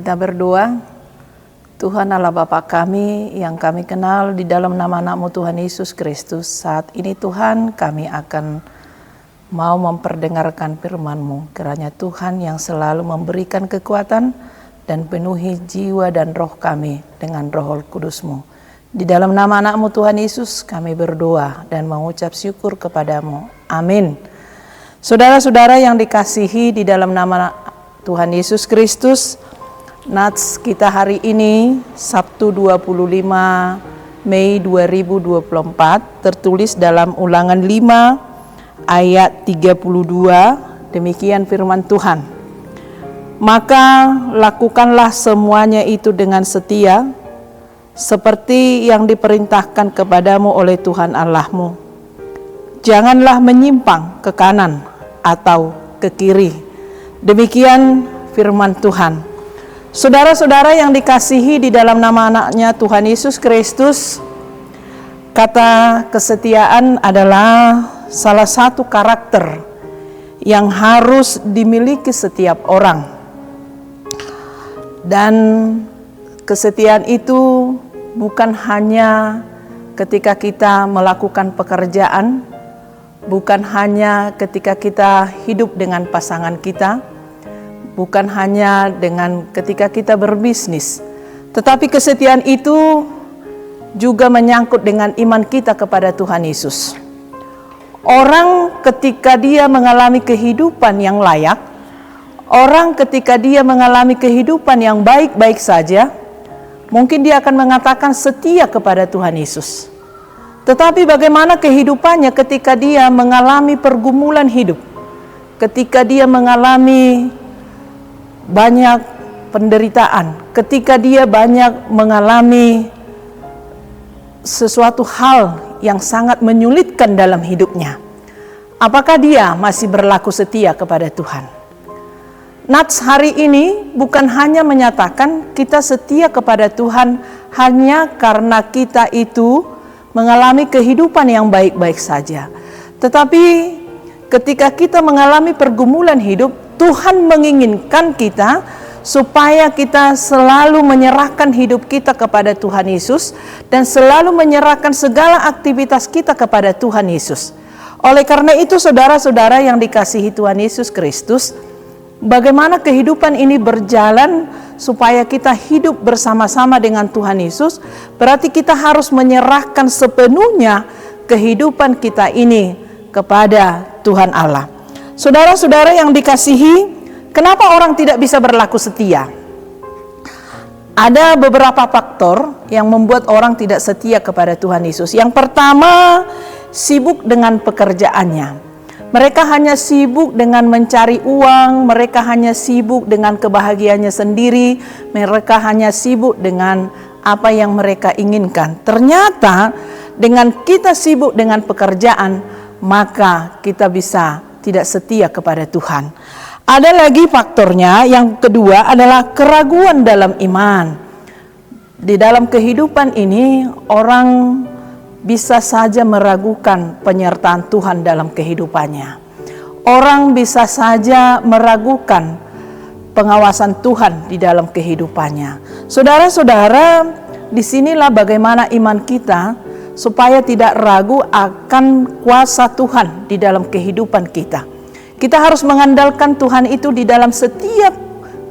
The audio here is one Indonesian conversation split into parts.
kita berdoa. Tuhan Allah Bapa kami yang kami kenal di dalam nama anak-Mu Tuhan Yesus Kristus. Saat ini Tuhan kami akan mau memperdengarkan firman-Mu. Kiranya Tuhan yang selalu memberikan kekuatan dan penuhi jiwa dan roh kami dengan Roh Kudus-Mu. Di dalam nama anak-Mu Tuhan Yesus kami berdoa dan mengucap syukur kepadamu. Amin. Saudara-saudara yang dikasihi di dalam nama Tuhan Yesus Kristus, Nats kita hari ini Sabtu 25 Mei 2024 tertulis dalam Ulangan 5 ayat 32, demikian firman Tuhan. Maka lakukanlah semuanya itu dengan setia, seperti yang diperintahkan kepadamu oleh Tuhan Allahmu. Janganlah menyimpang ke kanan atau ke kiri. Demikian firman Tuhan. Saudara-saudara yang dikasihi di dalam nama anaknya Tuhan Yesus Kristus, kata kesetiaan adalah salah satu karakter yang harus dimiliki setiap orang. Dan kesetiaan itu bukan hanya ketika kita melakukan pekerjaan, bukan hanya ketika kita hidup dengan pasangan kita, bukan hanya dengan ketika kita berbisnis, tetapi kesetiaan itu juga menyangkut dengan iman kita kepada Tuhan Yesus. Orang ketika dia mengalami kehidupan yang layak, orang ketika dia mengalami kehidupan yang baik-baik saja, mungkin dia akan mengatakan setia kepada Tuhan Yesus. Tetapi bagaimana kehidupannya ketika dia mengalami pergumulan hidup, ketika dia mengalami banyak penderitaan, ketika dia banyak mengalami sesuatu hal yang sangat menyulitkan dalam hidupnya, apakah dia masih berlaku setia kepada Tuhan? Nats hari ini bukan hanya menyatakan kita setia kepada Tuhan hanya karena kita itu mengalami kehidupan yang baik-baik saja. Tetapi ketika kita mengalami pergumulan hidup, Tuhan menginginkan kita supaya kita selalu menyerahkan hidup kita kepada Tuhan Yesus dan selalu menyerahkan segala aktivitas kita kepada Tuhan Yesus. Oleh karena itu saudara-saudara yang dikasihi Tuhan Yesus Kristus, bagaimana kehidupan ini berjalan supaya kita hidup bersama-sama dengan Tuhan Yesus, berarti kita harus menyerahkan sepenuhnya kehidupan kita ini kepada Tuhan Allah. Saudara-saudara yang dikasihi, kenapa orang tidak bisa berlaku setia? Ada beberapa faktor yang membuat orang tidak setia kepada Tuhan Yesus. Yang pertama, sibuk dengan pekerjaannya. Mereka hanya sibuk dengan mencari uang, mereka hanya sibuk dengan kebahagiaannya sendiri, mereka hanya sibuk dengan apa yang mereka inginkan. Ternyata dengan kita sibuk dengan pekerjaan, maka kita bisa tidak setia kepada Tuhan. Ada lagi faktornya, yang kedua adalah keraguan dalam iman. Di dalam kehidupan ini, orang bisa saja meragukan penyertaan Tuhan dalam kehidupannya. Orang bisa saja meragukan pengawasan Tuhan di dalam kehidupannya. Saudara-saudara, disinilah bagaimana iman kita supaya tidak ragu akan kuasa Tuhan di dalam kehidupan kita. Kita harus mengandalkan Tuhan itu di dalam setiap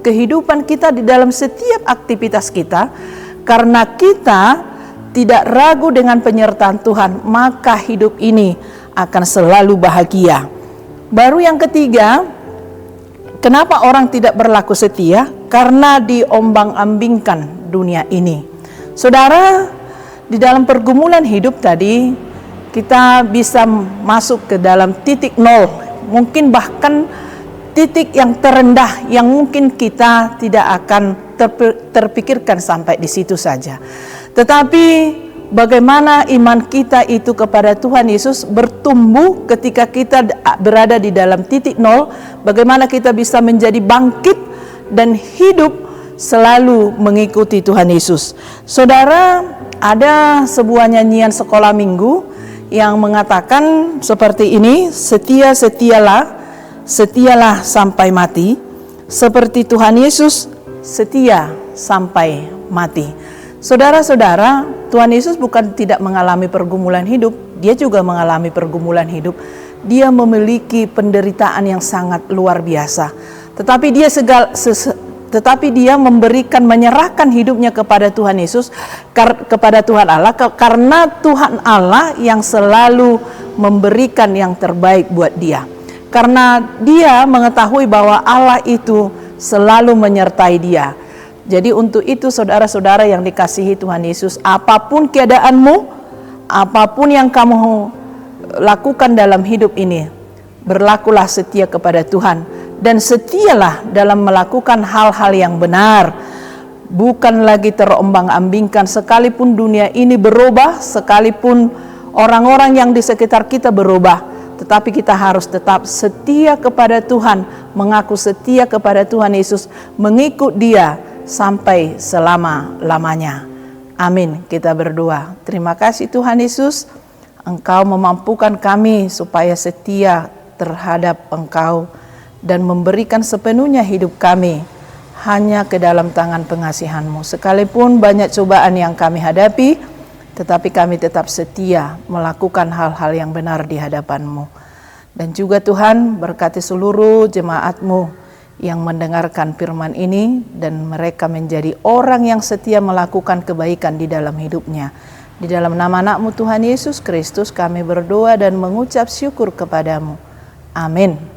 kehidupan kita, di dalam setiap aktivitas kita, karena kita tidak ragu dengan penyertaan Tuhan, maka hidup ini akan selalu bahagia. Baru yang ketiga, kenapa orang tidak berlaku setia? Karena diombang-ambingkan dunia ini. Saudara, di dalam pergumulan hidup tadi, kita bisa masuk ke dalam titik nol, mungkin bahkan titik yang terendah yang mungkin kita tidak akan terpikirkan sampai di situ saja. Tetapi bagaimana iman kita itu kepada Tuhan Yesus bertumbuh ketika kita berada di dalam titik nol, bagaimana kita bisa menjadi bangkit dan hidup selalu mengikuti Tuhan Yesus. Saudara, ada sebuah nyanyian sekolah minggu yang mengatakan seperti ini, setialah sampai mati, seperti Tuhan Yesus setia sampai mati. Saudara-saudara, Tuhan Yesus bukan tidak mengalami pergumulan hidup, dia juga mengalami pergumulan hidup. Dia memiliki penderitaan yang sangat luar biasa. Tetapi dia menyerahkan hidupnya kepada Tuhan Yesus, kepada Tuhan Allah, karena Tuhan Allah yang selalu memberikan yang terbaik buat dia. Karena dia mengetahui bahwa Allah itu selalu menyertai dia. Jadi untuk itu saudara-saudara yang dikasihi Tuhan Yesus, apapun keadaanmu, apapun yang kamu lakukan dalam hidup ini, berlakulah setia kepada Tuhan. Dan setialah dalam melakukan hal-hal yang benar, bukan lagi terombang-ambingkan. Sekalipun dunia ini berubah, sekalipun orang-orang yang di sekitar kita berubah, tetapi kita harus tetap setia kepada Tuhan, mengaku setia kepada Tuhan Yesus, mengikut Dia sampai selama-lamanya. Amin. Kita berdoa. Terima kasih Tuhan Yesus, Engkau memampukan kami supaya setia terhadap Engkau dan memberikan sepenuhnya hidup kami hanya ke dalam tangan pengasihan-Mu. Sekalipun banyak cobaan yang kami hadapi, tetapi kami tetap setia melakukan hal-hal yang benar di hadapan-Mu. Dan juga Tuhan, berkati seluruh jemaat-Mu yang mendengarkan firman ini, dan mereka menjadi orang yang setia melakukan kebaikan di dalam hidupnya. Di dalam nama anak-Mu Tuhan Yesus Kristus kami berdoa dan mengucap syukur kepadamu. Amin.